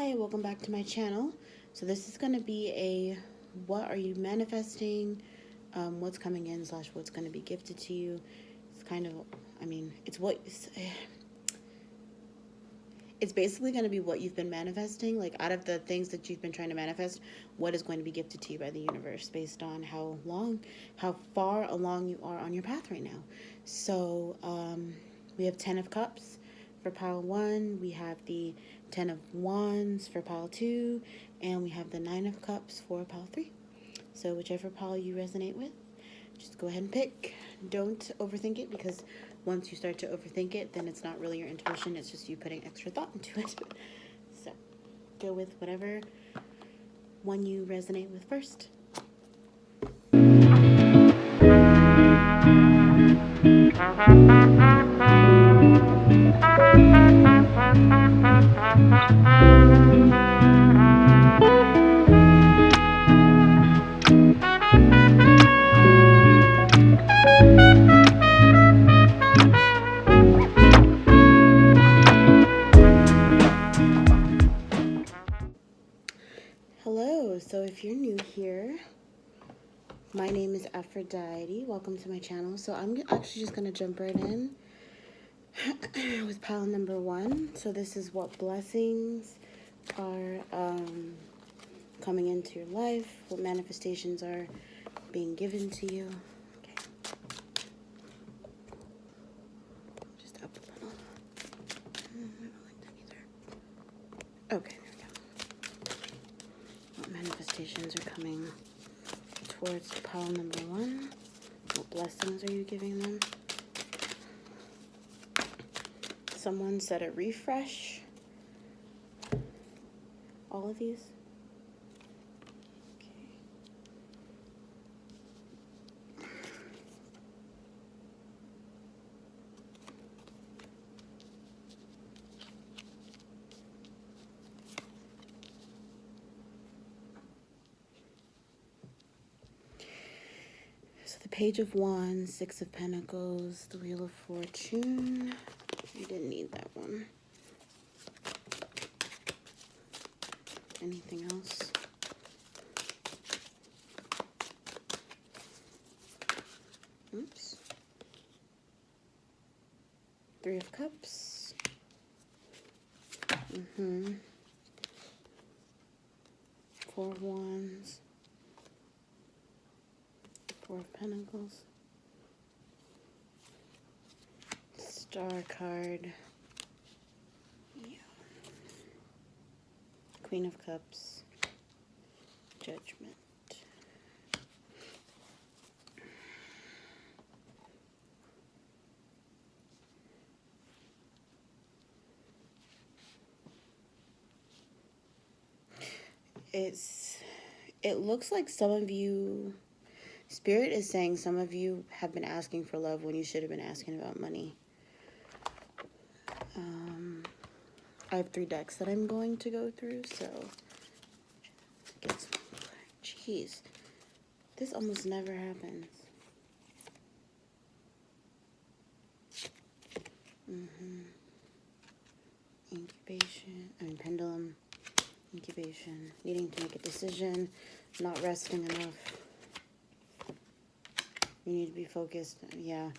Hi, welcome back to my channel. So this is going to be a what are you manifesting, what's coming in / what's going to be gifted to you. It's kind of, it's basically going to be what you've been manifesting, like out of the things that you've been trying to manifest, what is going to be gifted to you by the universe based on how far along you are on your path right now. So we have 10 of Cups for pile 1, we have the 10 of Wands for pile 2, and we have the 9 of Cups for pile 3. So whichever pile you resonate with, just go ahead and pick. Don't overthink it, because once you start to overthink it, then it's not really your intuition, it's just you putting extra thought into it. So go with whatever one you resonate with first. Hello, so if you're new here, my name is Aphrodite. Welcome to my channel. So I'm actually just going to jump right in with pile number 1. So this is what blessings are coming into your life, what manifestations are being given to you. Okay. Just up a little. Okay, there we go. What manifestations are coming towards pile number 1? What blessings are you giving them? Someone said a refresh. All of these? Okay. So the Page of Wands, 6 of Pentacles, the Wheel of Fortune. You didn't need that one. Anything else? Oops. 3 of Cups. 4 of Wands. 4 of Pentacles. Star card. Yeah. Queen of Cups. Judgment. It looks like some of you, Spirit is saying some of you have been asking for love when you should have been asking about money. I have 3 decks that I'm going to go through, so get some. Jeez, this almost never happens. Pendulum, incubation, needing to make a decision, not resting enough. You need to be focused. Yeah,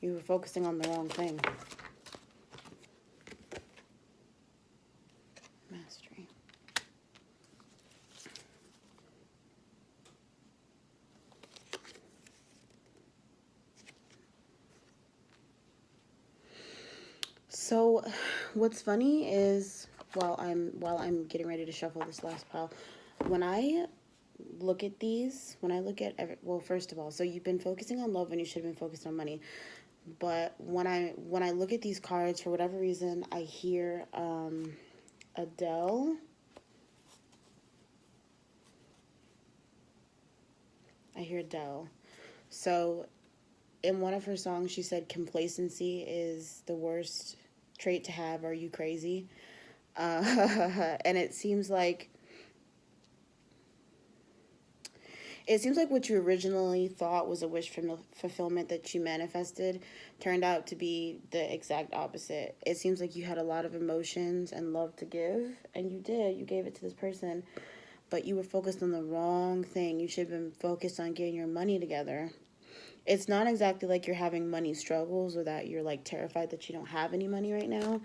you were focusing on the wrong thing. Mastery. So what's funny is while I'm getting ready to shuffle this last pile, when I look at these, well, first of all, so you've been focusing on love when you should have been focused on money. But when I look at these cards, for whatever reason, I hear Adele. I hear Adele. So in one of her songs, she said complacency is the worst trait to have. Are you crazy? And it seems like it seems like what you originally thought was a wish fulfillment that you manifested turned out to be the exact opposite. It seems like you had a lot of emotions and love to give, and you did. You gave it to this person, but you were focused on the wrong thing. You should have been focused on getting your money together. It's not exactly like you're having money struggles or that you're like terrified that you don't have any money right now.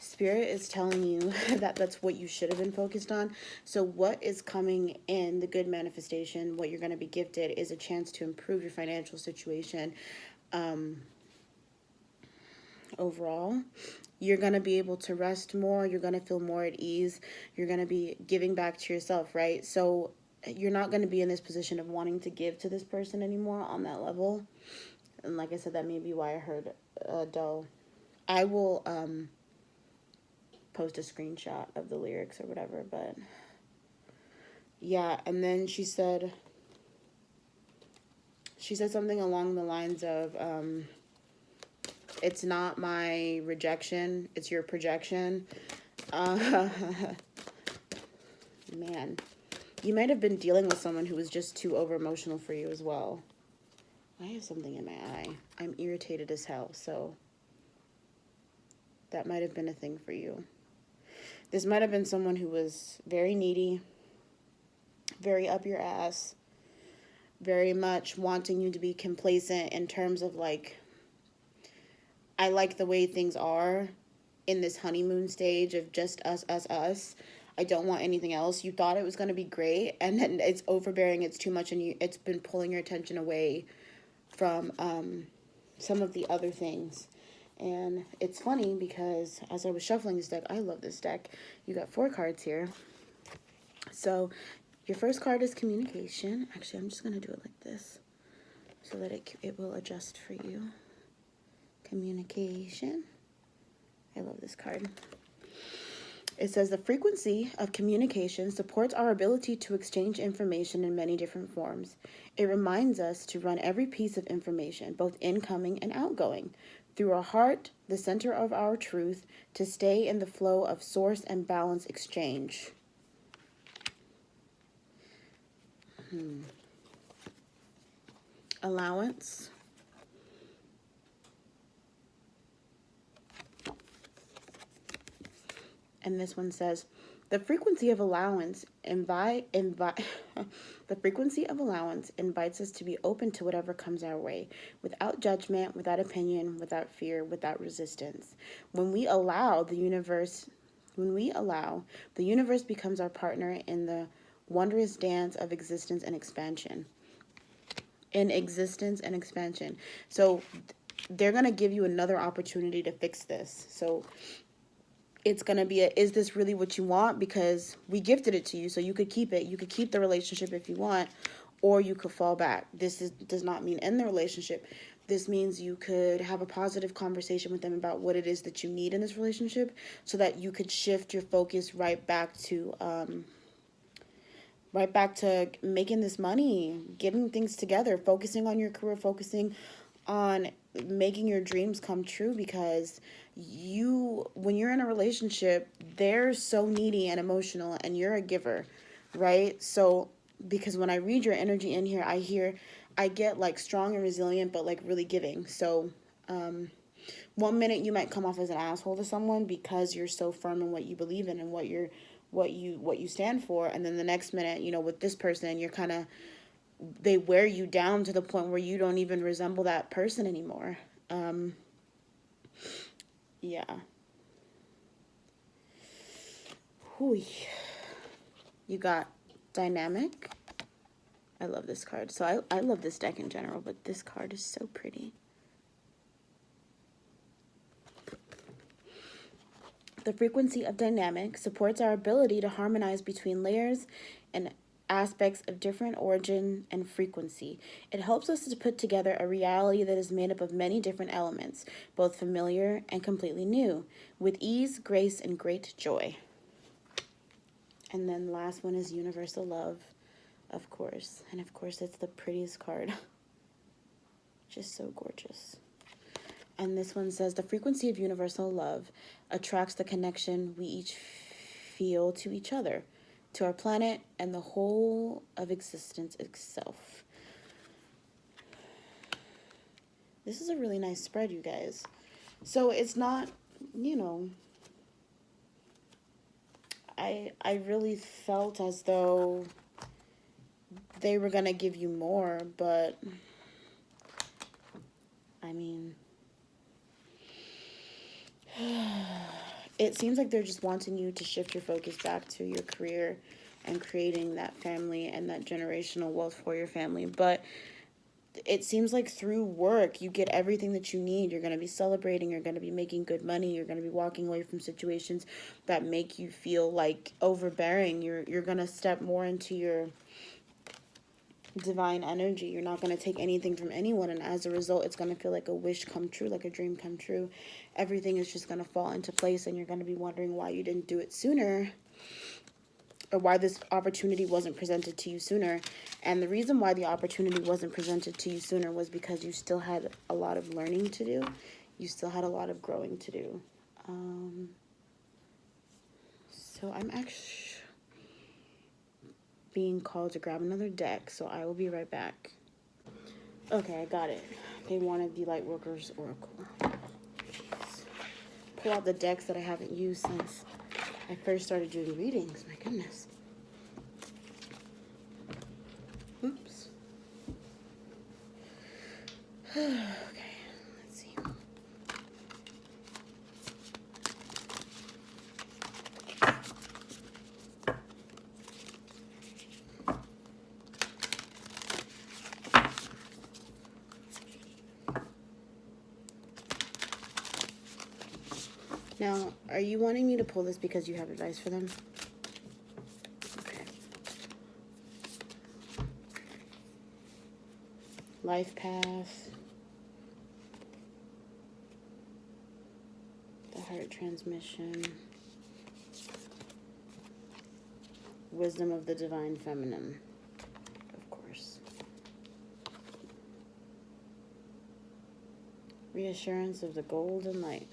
Spirit is telling you that that's what you should have been focused on. So what is coming in, the good manifestation, what you're going to be gifted is a chance to improve your financial situation. Overall, you're going to be able to rest more. You're going to feel more at ease. You're going to be giving back to yourself, right? So you're not going to be in this position of wanting to give to this person anymore on that level. And like I said, that may be why I heard dull. I will post a screenshot of the lyrics or whatever, but yeah. And then she said something along the lines of it's not my rejection, it's your projection. Man, you might have been dealing with someone who was just too over emotional for you as well. I have something in my eye. I'm irritated as hell, so that might have been a thing for you. This might have been someone who was very needy, very up your ass, very much wanting you to be complacent in terms of like, I like the way things are in this honeymoon stage of just us, us, us. I don't want anything else. You thought it was going to be great, and then it's overbearing, it's too much, and it's been pulling your attention away from some of the other things. And it's funny because as I was shuffling this deck, I love this deck. You got 4 cards here. So your first card is communication. Actually, I'm just going to do it like this so that it will adjust for you. Communication. I love this card. It says the frequency of communication supports our ability to exchange information in many different forms. It reminds us to run every piece of information, both incoming and outgoing, through our heart, the center of our truth, to stay in the flow of source and balance exchange. Allowance. And this one says, the frequency of allowance the frequency of allowance invites us to be open to whatever comes our way, without judgment, without opinion, without fear, without resistance. When we allow, the universe becomes our partner in the wondrous dance of existence and expansion. So they're going to give you another opportunity to fix this. So it's going to be is this really what you want? Because we gifted it to you, so you could keep it. You could keep the relationship if you want, or you could fall back. Does not mean end the relationship. This means you could have a positive conversation with them about what it is that you need in this relationship so that you could shift your focus right back to making this money, getting things together, focusing on your career, focusing on making your dreams come true, because when you're in a relationship, they're so needy and emotional and you're a giver, right? So because when I read your energy in here, I get like strong and resilient, but like really giving. So 1 minute you might come off as an asshole to someone because you're so firm in what you believe in and what you stand for, and then the next minute, with this person, you're kind of, they wear you down to the point where you don't even resemble that person anymore. Yeah. Whew. You got dynamic. I love this card. So I love this deck in general, but this card is so pretty. The frequency of dynamic supports our ability to harmonize between layers and aspects of different origin and frequency. It helps us to put together a reality that is made up of many different elements, both familiar and completely new, with ease, grace, and great joy. And then the last one is universal love, of course. And of course, it's the prettiest card. Just so gorgeous. And this one says, the frequency of universal love attracts the connection we each feel to each other. to our planet and the whole of existence itself. This is a really nice spread, you guys. So it's not, you know, I really felt as though they were going to give you more, but I mean, it seems like they're just wanting you to shift your focus back to your career and creating that family and that generational wealth for your family. But it seems like through work, you get everything that you need. You're going to be celebrating. You're going to be making good money. You're going to be walking away from situations that make you feel like overbearing. You're going to step more into your divine energy. You're not going to take anything from anyone. And as a result, it's going to feel like a wish come true, like a dream come true. Everything is just going to fall into place, and you're going to be wondering why you didn't do it sooner, or why this opportunity wasn't presented to you sooner. And the reason why the opportunity wasn't presented to you sooner was because you still had a lot of learning to do. You still had a lot of growing to do. So I'm actually being called to grab another deck, so I will be right back. Okay, I got it. They wanted the Lightworkers Oracle. Pull out the decks that I haven't used since I first started doing readings. My goodness. Oops. Okay, let's see. Now, are you wanting me to pull this because you have advice for them? Okay. Life path. The heart transmission. Wisdom of the divine feminine. Of course. Reassurance of the golden light.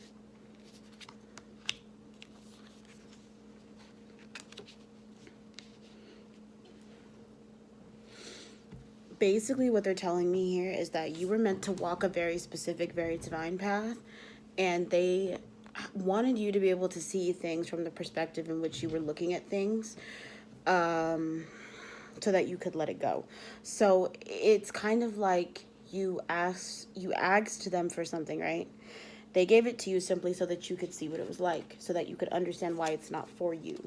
Basically, what they're telling me here is that you were meant to walk a very specific, very divine path, and they wanted you to be able to see things from the perspective in which you were looking at things, so that you could let it go. So it's kind of like you asked them for something, right? They gave it to you simply so that you could see what it was like, so that you could understand why it's not for you.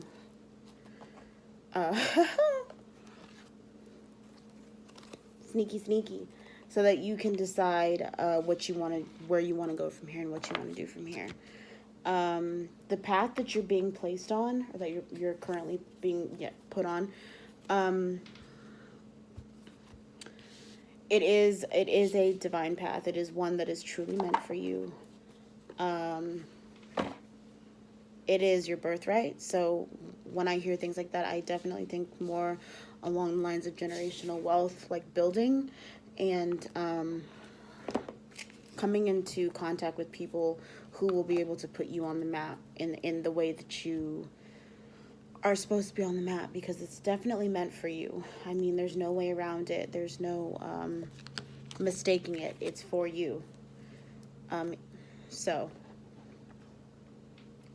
Sneaky, so that you can decide what you want to, where you want to go from here, and what you want to do from here. The path that you're being placed on, or that you're currently being put on, it is a divine path. It is one that is truly meant for you. It is your birthright. So when I hear things like that, I definitely think more along the lines of generational wealth, like building and coming into contact with people who will be able to put you on the map in the way that you are supposed to be on the map, because it's definitely meant for you. I mean, there's no way around it. There's no mistaking it. It's for you. So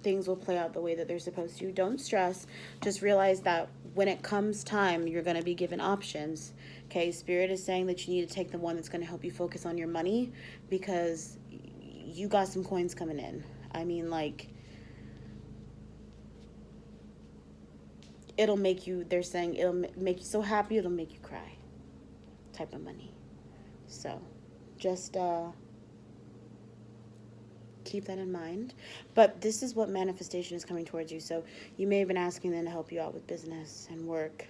things will play out the way that they're supposed to. Don't stress. Just realize that when it comes time, you're going to be given options. Okay, Spirit is saying that you need to take the one that's going to help you focus on your money, because you got some coins coming in. I mean, like, it'll make you, they're saying it'll make you so happy, it'll make you cry type of money. So just keep that in mind. But this is what manifestation is coming towards you. So you may have been asking them to help you out with business and work,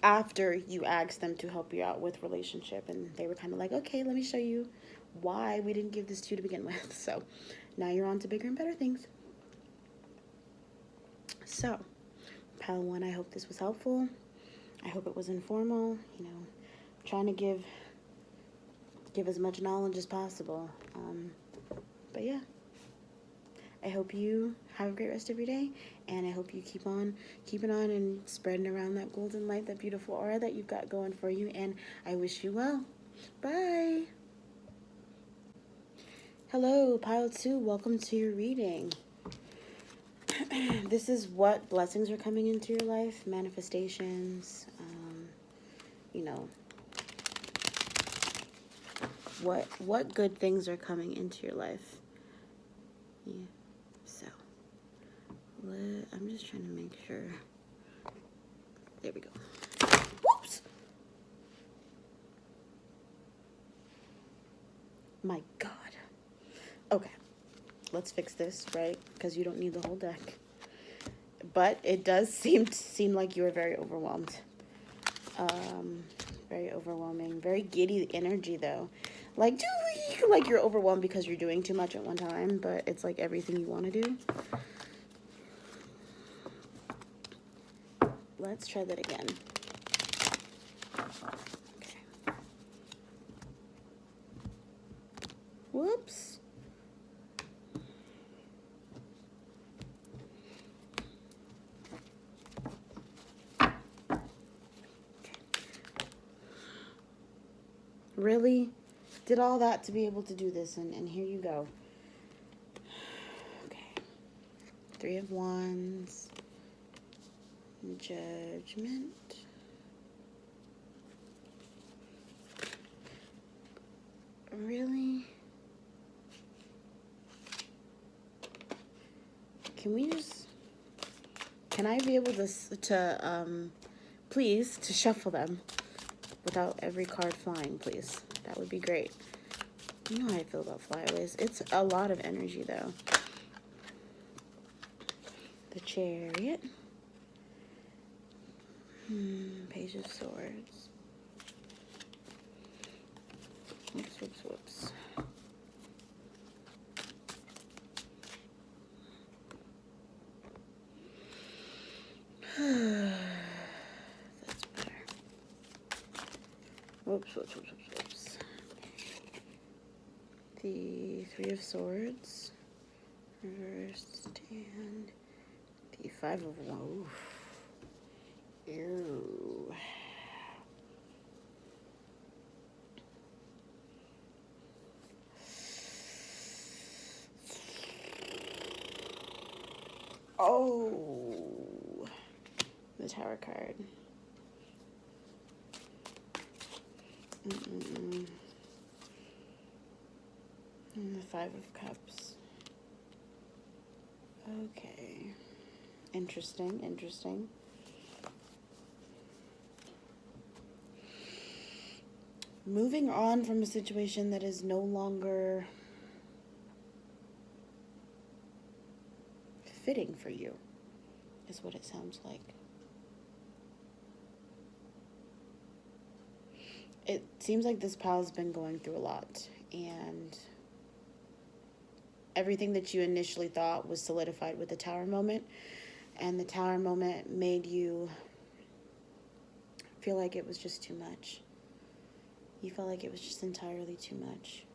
after you asked them to help you out with relationship, and they were kind of like, okay, let me show you why we didn't give this to you to begin with. So now you're on to bigger and better things. So pile one, I hope this was helpful. I hope it was informal. You know, trying to give as much knowledge as possible. But yeah, I hope you have a great rest of your day, and I hope you keep on keeping on and spreading around that golden light, that beautiful aura that you've got going for you, and I wish you well. Bye. Hello, Pile 2. Welcome to your reading. This is what blessings are coming into your life, manifestations, you know, what good things are coming into your life. Yeah. So, I'm just trying to make sure. There we go. Whoops! My God. Okay. Let's fix this, right? Because you don't need the whole deck. But it does seem like you are very overwhelmed. Very overwhelming. Very giddy energy, though. Like, like you're overwhelmed because you're doing too much at one time, but it's like everything you want to do. Let's try that again. Okay. Whoops. Really? Did all that to be able to do this, and here you go. Okay. 3 of Wands. Judgment. Really? Can I be able to please, to shuffle them without every card flying, please? That would be great. You know how I feel about flyaways. It's a lot of energy, though. The Chariot. Page of Swords. Whoops. That's better. Whoops. The 3 of Swords. Reversed. And the 5 of Wands. Ew. Oh, the Tower card. And the 5 of Cups. Okay. Interesting. Moving on from a situation that is no longer fitting for you, is what it sounds like. It seems like this pal's been going through a lot, and everything that you initially thought was solidified with the Tower moment, and the Tower moment made you feel like it was just too much. You felt like it was just entirely too much.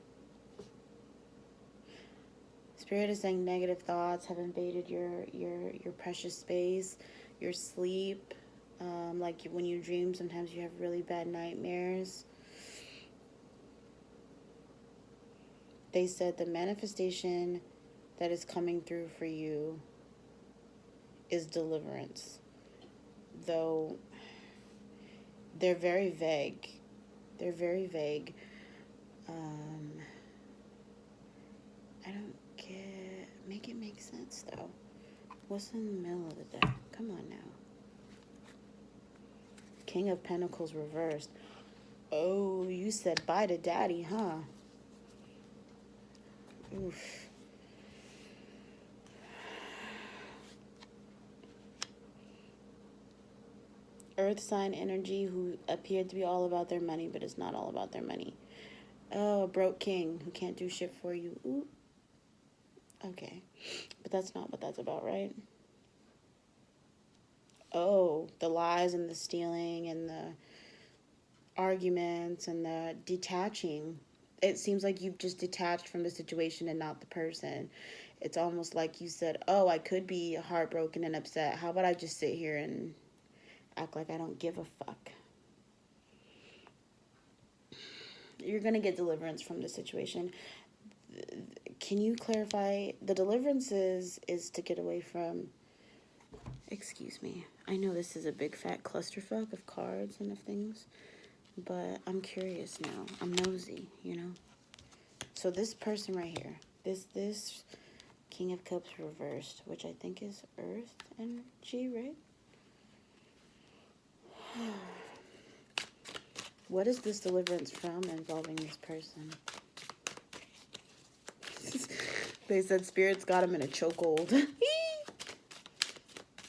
Spirit is saying negative thoughts have invaded your precious space, your sleep. Like when you dream, sometimes you have really bad nightmares. They said the manifestation that is coming through for you is deliverance. Though they're very vague. I don't get... Make it make sense, though. What's in the middle of the deck? Come on now. King of Pentacles reversed. Oh, you said bye to daddy, huh? Oof. Earth sign energy who appeared to be all about their money, but it's not all about their money. Oh, a broke king who can't do shit for you. Ooh. Okay. But that's not what that's about, right? Oh, the lies and the stealing and the arguments and the detaching. It seems like you've just detached from the situation and not the person. It's almost like you said, oh, I could be heartbroken and upset. How about I just sit here and act like I don't give a fuck? You're going to get deliverance from the situation. Can you clarify? The deliverance is to get away from... Excuse me. I know this is a big fat clusterfuck of cards and of things, but I'm curious now. I'm nosy, you know? So this person right here, this King of Cups reversed, which I think is Earth energy, right? What is this deliverance from involving this person? They said spirits got him in a chokehold.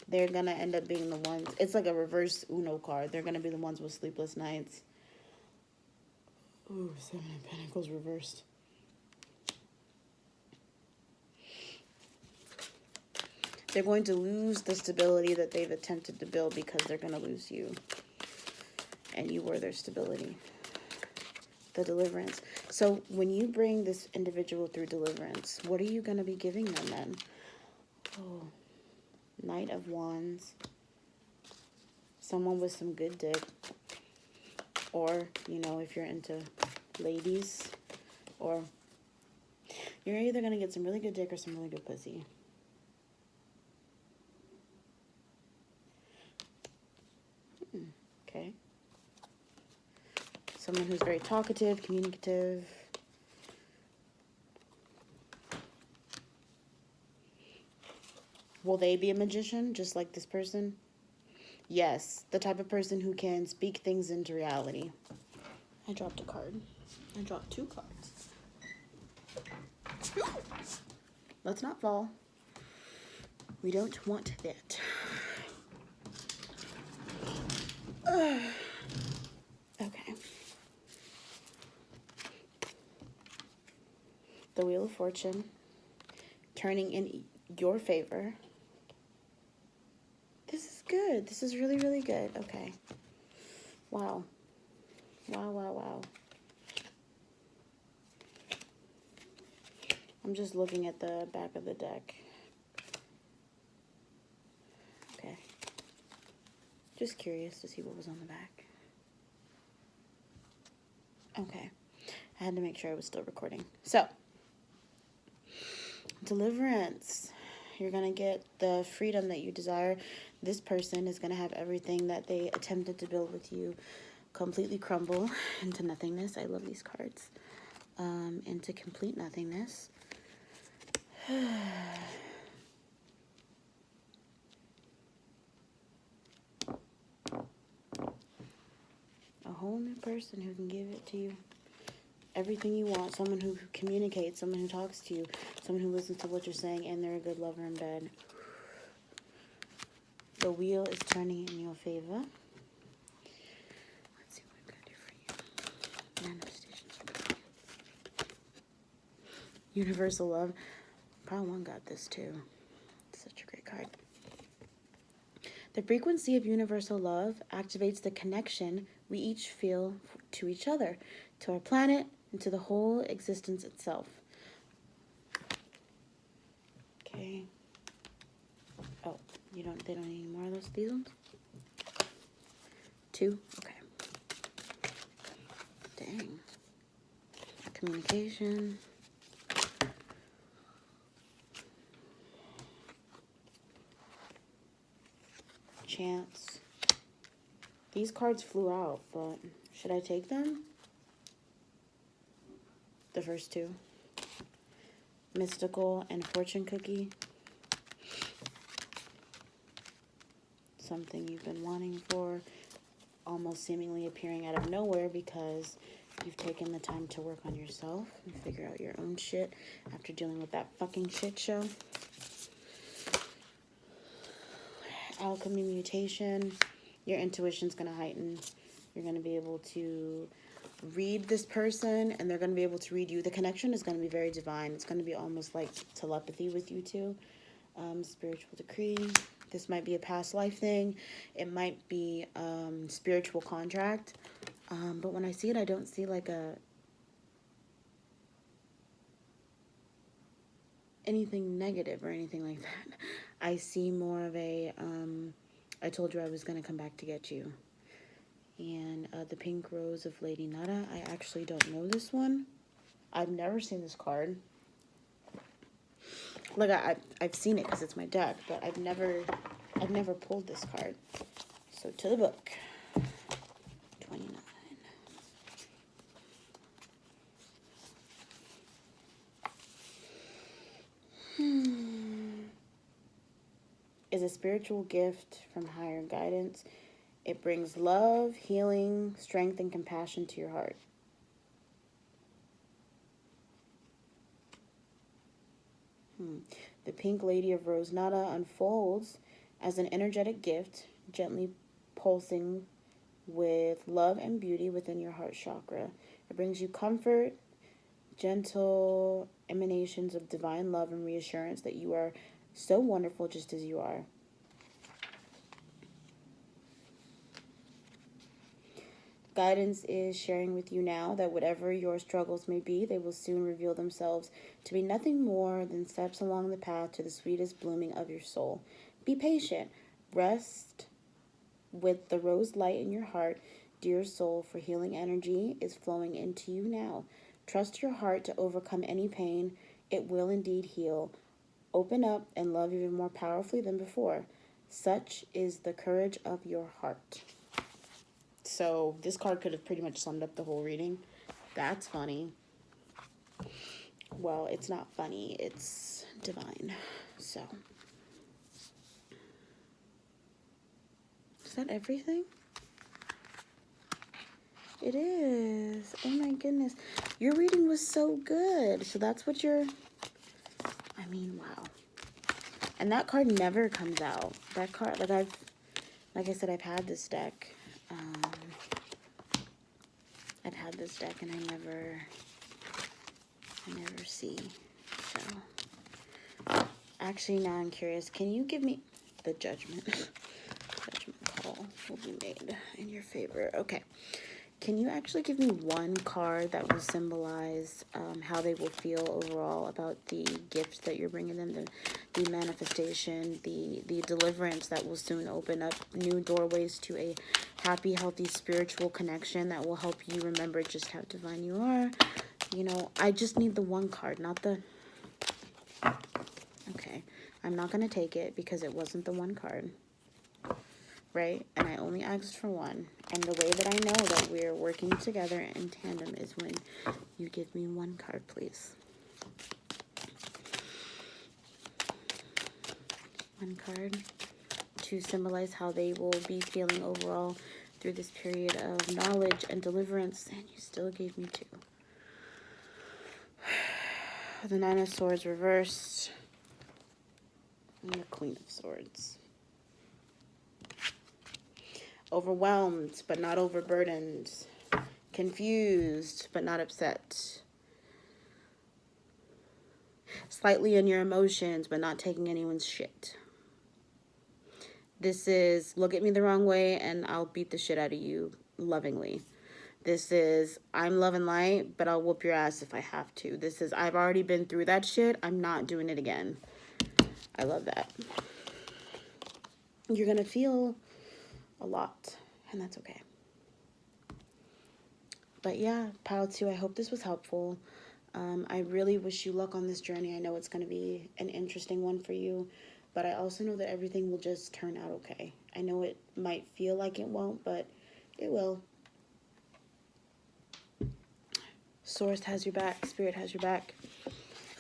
They're going to end up being the ones. It's like a reverse Uno card. They're going to be the ones with sleepless nights. Ooh, 7 of Pentacles reversed. They're going to lose the stability that they've attempted to build because they're going to lose you. And you were their stability. The deliverance. So when you bring this individual through deliverance, what are you going to be giving them then? Oh, Knight of Wands. Someone with some good dick. Or, you know, if you're into ladies. Or you're either going to get some really good dick or some really good pussy. Okay. Someone who's very talkative, communicative. Will they be a magician, just like this person? Yes, the type of person who can speak things into reality. I dropped a card. I dropped 2 cards. Let's not fall. We don't want that. Okay. The Wheel of Fortune turning in your favor. This is good. This is really, really good. Okay. Wow. Wow, wow, wow. I'm just looking at the back of the deck. Okay. Just curious to see what was on the back. Okay. I had to make sure I was still recording. So, deliverance. You're going to get the freedom that you desire. This person is going to have everything that they attempted to build with you completely crumble into nothingness. I love these cards. Into complete nothingness. A whole new person who can give it to you. Everything you want. Someone who communicates. Someone who talks to you. Someone who listens to what you're saying. And they're a good lover in bed. The wheel is turning in your favor. Let's see what I've got here for you. Manifestations. Universal love. Pile 1 got this too. It's such a great card. The frequency of universal love activates the connection we each feel to each other, to our planet, and to the whole existence itself. Okay. Oh, they don't need any more of those, these ones? 2? Okay. Dang. Communication. Chance. These cards flew out, but should I take them? The first 2. Mystical and fortune cookie. Something you've been wanting for, almost seemingly appearing out of nowhere because you've taken the time to work on yourself and figure out your own shit after dealing with that fucking shit show. Alchemy mutation. Your intuition's going to heighten. You're going to be able to read this person and they're going to be able to read you. The connection is going to be very divine. It's going to be almost like telepathy with you two. Spiritual decree. This might be a past life thing. It might be spiritual contract. But when I see it, I don't see like anything negative or anything like that. I see more of a, I told you I was going to come back to get you. And the Pink Rose of Lady Nada. I actually don't know this one. I've never seen this card. Like, I've seen it because it's my deck, but I've never pulled this card. So, to the book. 29. Is a spiritual gift from higher guidance. It brings love, healing, strength, and compassion to your heart. The Pink Lady of Rose Nada unfolds as an energetic gift, gently pulsing with love and beauty within your heart chakra. It brings you comfort, gentle emanations of divine love and reassurance that you are so wonderful just as you are. Guidance is sharing with you now that whatever your struggles may be, they will soon reveal themselves to be nothing more than steps along the path to the sweetest blooming of your soul. Be patient. Rest with the rose light in your heart, dear soul, for healing energy is flowing into you now. Trust your heart to overcome any pain. It will indeed heal. Open up and love even more powerfully than before. Such is the courage of your heart. So this card could have pretty much summed up the whole reading. That's funny. Well, it's not funny. It's divine. So. Is that everything? It is. Oh my goodness. Your reading was so good. So that's what you're... I mean, wow. And that card never comes out. That card, like I said, I've had this deck. I've had this deck and I never see. So, actually, now I'm curious. Can you give me the judgment? Judgment call will be made in your favor. Okay. Can you actually give me one card that will symbolize how they will feel overall about the gift that you're bringing them, the manifestation, the deliverance that will soon open up new doorways to a happy, healthy, spiritual connection that will help you remember just how divine you are. You know, I just need the one card, not the... Okay, I'm not going to take it because it wasn't the one card. Right? And I only asked for one. And the way that I know that we're working together in tandem is when you give me one card, please. One card to symbolize how they will be feeling overall through this period of knowledge and deliverance. And you still gave me two. The Nine of Swords reversed. And the Queen of Swords. Overwhelmed, but not overburdened. Confused, but not upset. Slightly in your emotions, but not taking anyone's shit. This is, look at me the wrong way, and I'll beat the shit out of you lovingly. This is, I'm love and light, but I'll whoop your ass if I have to. This is, I've already been through that shit. I'm not doing it again. I love that. You're going to feel a lot, and that's okay. But yeah, pile 2, I hope this was helpful. I really wish you luck on this journey. I know it's going to be an interesting one for you, but I also know that everything will just turn out okay. I know it might feel like it won't, but it will. Source has your back. Spirit has your back.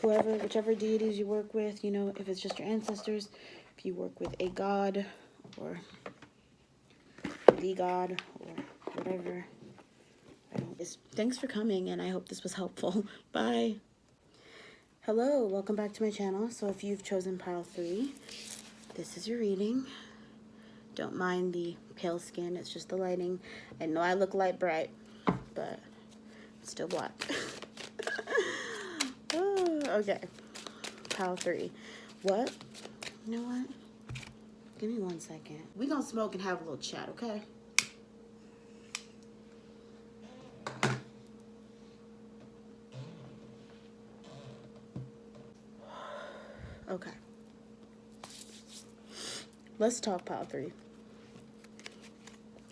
Whoever, whichever deities you work with, you know, if it's just your ancestors, if you work with a god or the god or whatever. Thanks for coming, and I hope this was helpful. Bye. Hello, welcome back to my channel. So if you've chosen pile 3, this is your reading. Don't mind the pale skin, it's just the lighting. I know I look light bright, but it's still black. Oh, okay, pile 3. What? You know what? Give me 1 second. We gonna smoke and have a little chat, okay? Let's talk pile 3.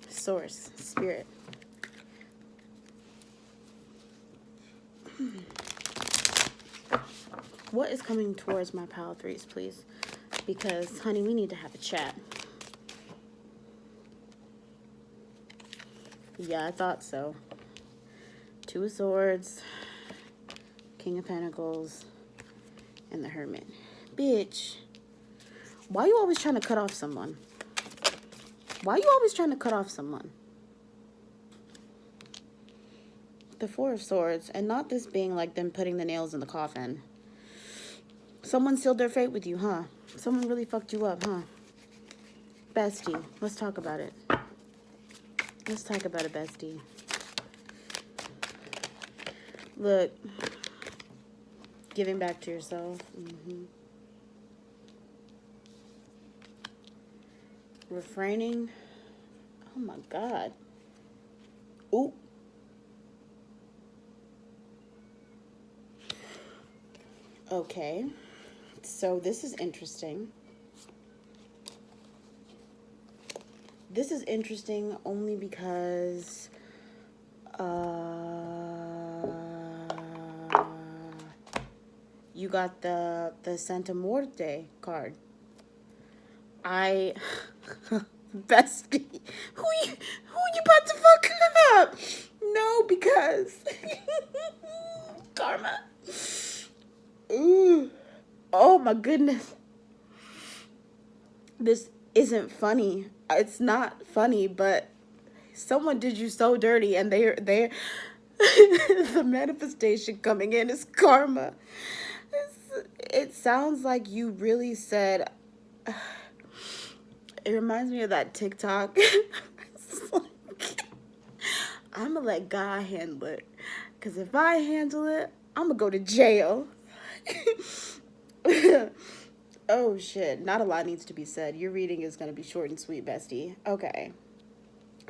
Source, spirit. What is coming towards my pile 3s, please? Because, honey, we need to have a chat. Yeah, I thought so. 2 of Swords, King of Pentacles, and the Hermit. Bitch, why you always trying to cut off someone? Why you always trying to cut off someone? The 4 of Swords, and not this being like them putting the nails in the coffin. Someone sealed their fate with you, huh? Someone really fucked you up, huh? Bestie, let's talk about it. Let's talk about it, bestie. Look, giving back to yourself. Refraining. Oh my God. Ooh. Okay. So this is interesting. This is interesting only because you got the Santa Muerte card. Bestie, who you about to fuck up? No, because karma. Ooh. Oh my goodness. This isn't funny. It's not funny, but someone did you so dirty, and they're the manifestation coming in is karma. It sounds like you really said. It reminds me of that TikTok. It's like, I'm gonna let God handle it, because if I handle it, I'm gonna go to jail. Oh shit, not a lot needs to be said. Your reading is gonna be short and sweet, bestie. Okay.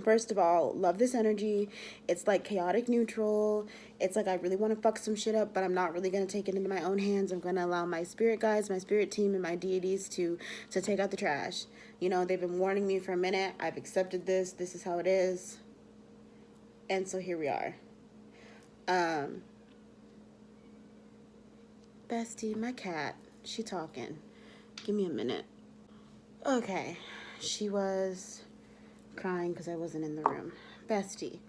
First of all, love this energy. It's like chaotic neutral. It's like I really want to fuck some shit up, but I'm not really going to take it into my own hands. I'm going to allow my spirit guides, my spirit team, and my deities to take out the trash. You know, they've been warning me for a minute. I've accepted this. This is how it is. And so here we are. Bestie, my cat, she talking. Give me a minute. Okay. She was crying because I wasn't in the room. Bestie,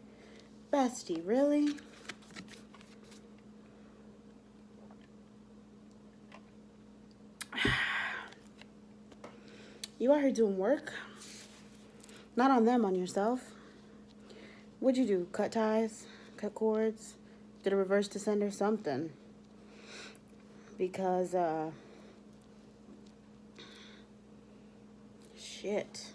really? You out here doing work? Not on them, on yourself. What'd you do? Cut ties? Cut cords? Did a reverse descender? Something. Because, shit.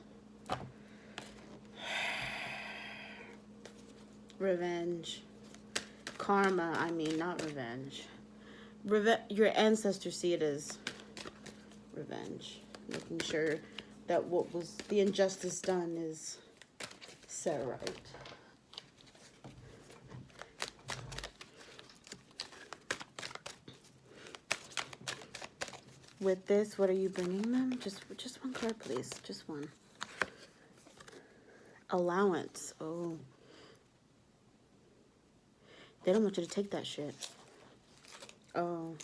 Revenge. Karma, I mean, not revenge. Your ancestors see it as revenge. Making sure that what was the injustice done is set right. With this, what are you bringing them? Just one card, please. Just one. Allowance. Oh. They don't want you to take that shit. Oh.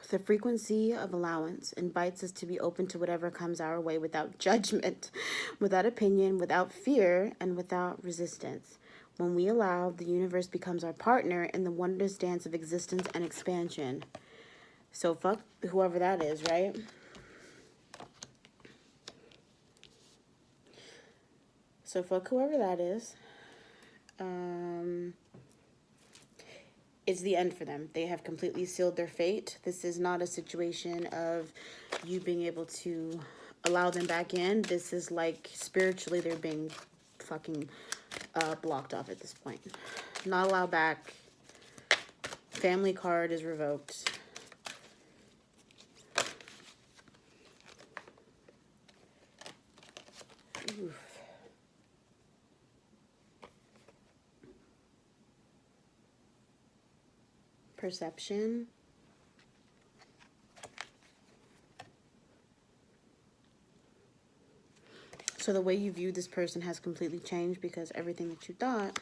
The frequency of allowance invites us to be open to whatever comes our way without judgment, without opinion, without fear, and without resistance. When we allow, the universe becomes our partner in the wondrous dance of existence and expansion. So fuck whoever that is, right? So fuck whoever that is. It's the end for them. They have completely sealed their fate. This is not a situation of you being able to allow them back in. This is like spiritually they're being fucking blocked off at this point. Not allowed back. Family card is revoked. Oof. Perception. So the way you view this person has completely changed because everything that you thought,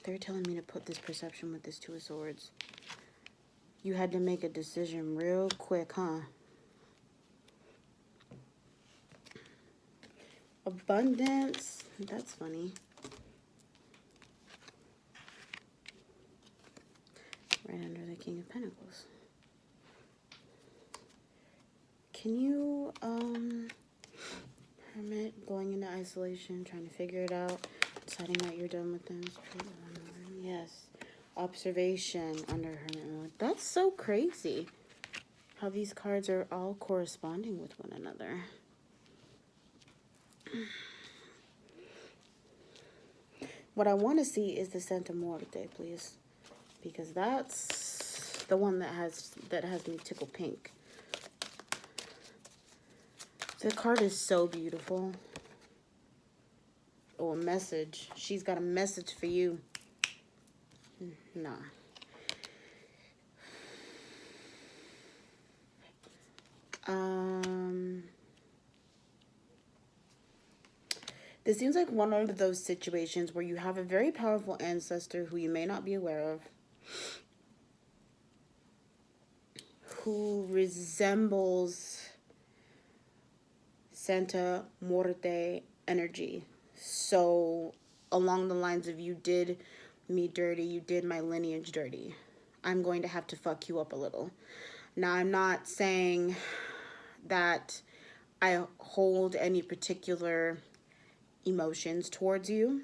they're telling me to put this perception with this Two of Swords. You had to make a decision real quick, huh? Abundance. That's funny. Right under the King of Pentacles. Can you, hermit, going into isolation, trying to figure it out, deciding that you're done with them. Yes. Observation under hermit mode. That's so crazy how these cards are all corresponding with one another. What I want to see is the Santa Muerte, please, because that's the one that has me tickle pink. The card is so beautiful. Oh, a message. She's got a message for you. Nah. This seems like one of those situations where you have a very powerful ancestor who you may not be aware of, who resembles Santa Muerte energy. So along the lines of, you did me dirty, you did my lineage dirty, I'm going to have to fuck you up a little. Now, I'm not saying that I hold any particular emotions towards you,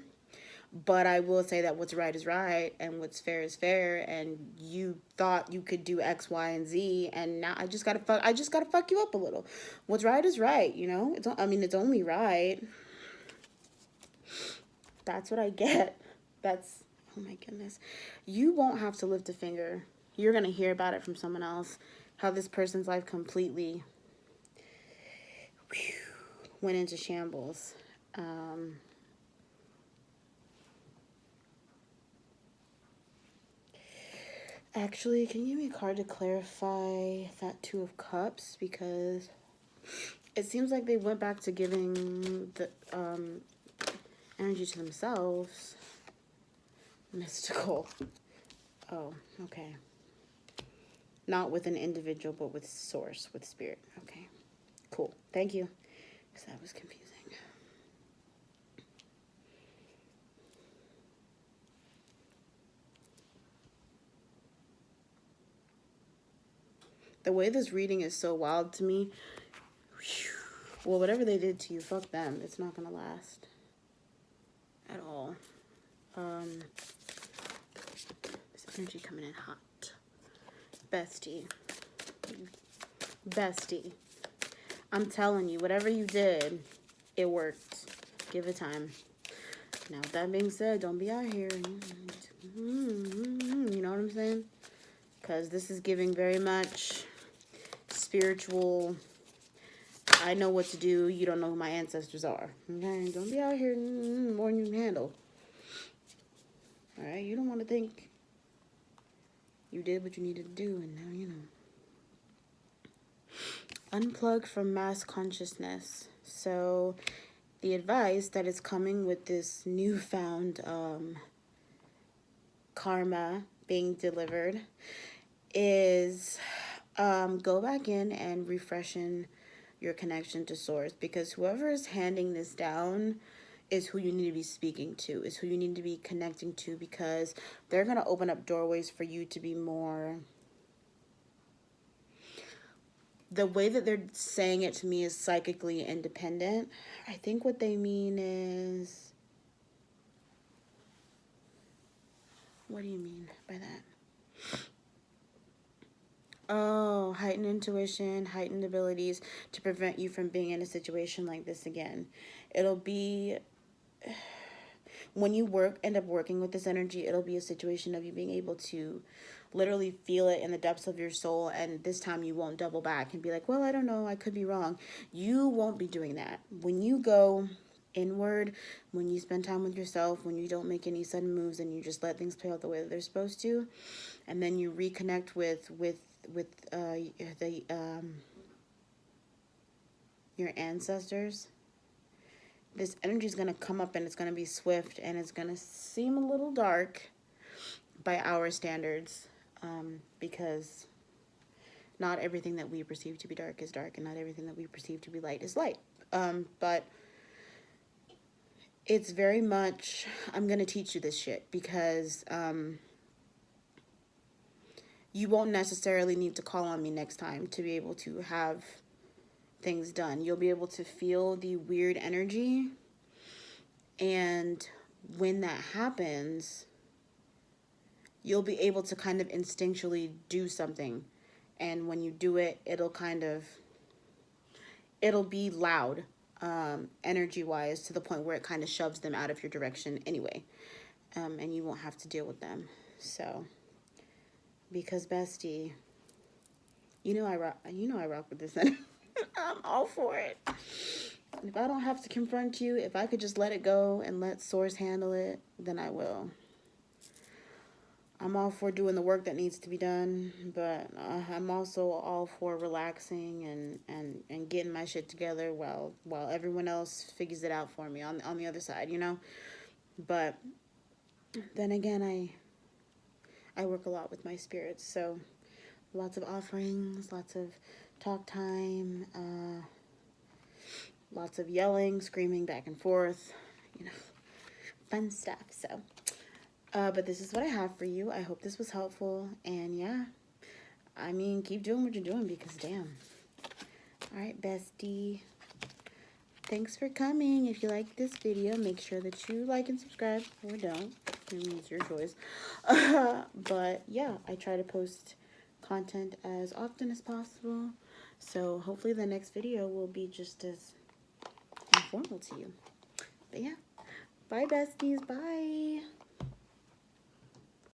but I will say that what's right is right and what's fair is fair, and you thought you could do X, Y, and Z, and now I just gotta fuck you up a little. What's right is right, you know? It's only right. That's what I get. That's, oh my goodness. You won't have to lift a finger. You're gonna hear about it from someone else, how this person's life completely went into shambles. Actually, can you give me a card to clarify that Two of Cups? Because it seems like they went back to giving the energy to themselves. Mystical. Oh, okay. Not with an individual, but with source, with spirit. Okay, cool. Thank you. Because that was confusing. The way this reading is so wild to me. Well, whatever they did to you, fuck them. It's not going to last. At all. This energy coming in hot. Bestie. Bestie. I'm telling you, whatever you did, it worked. Give it time. Now, with that being said, don't be out here. You know what I'm saying? Because this is giving very much spiritual, I know what to do, you don't know who my ancestors are. Okay? Don't be out here more than you can handle. Alright? You don't want to think you did what you needed to do, and now you know. Unplug from mass consciousness. So, the advice that is coming with this newfound karma being delivered is go back in and refreshen your connection to source, because whoever is handing this down is who you need to be speaking to, is who you need to be connecting to, because they're going to open up doorways for you to be more... The way that they're saying it to me is psychically independent. I think what they mean is... What do you mean by that? Oh, heightened intuition, heightened abilities to prevent you from being in a situation like this again. It'll be... When you end up working with this energy, it'll be a situation of you being able to literally feel it in the depths of your soul, and this time you won't double back and be like, well, I don't know, I could be wrong. You won't be doing that. When you go inward, when you spend time with yourself, when you don't make any sudden moves and you just let things play out the way that they're supposed to, and then you reconnect with your ancestors, this energy is going to come up and it's going to be swift and it's going to seem a little dark by our standards, because not everything that we perceive to be dark is dark, and not everything that we perceive to be light is light. But it's very much, I'm going to teach you this shit, because you won't necessarily need to call on me next time to be able to have things done. You'll be able to feel the weird energy, and when that happens, you'll be able to kind of instinctually do something. And when you do it, it'll be loud, energy-wise, to the point where it kind of shoves them out of your direction anyway. And you won't have to deal with them. So, because bestie, you know I rock with this energy. I'm all for it. If I don't have to confront you, if I could just let it go and let Source handle it, then I will. I'm all for doing the work that needs to be done, but I'm also all for relaxing and getting my shit together while everyone else figures it out for me on the other side, you know? But then again, I work a lot with my spirits, so lots of offerings, lots of talk time, lots of yelling, screaming back and forth, you know, fun stuff. So, but this is what I have for you. I hope this was helpful. And yeah, I mean, keep doing what you're doing, because damn. All right, bestie. Thanks for coming. If you like this video, make sure that you like and subscribe, or don't. I mean, it's your choice. But yeah, I try to post content as often as possible. So hopefully the next video will be just as informal to you. But yeah, bye besties, bye.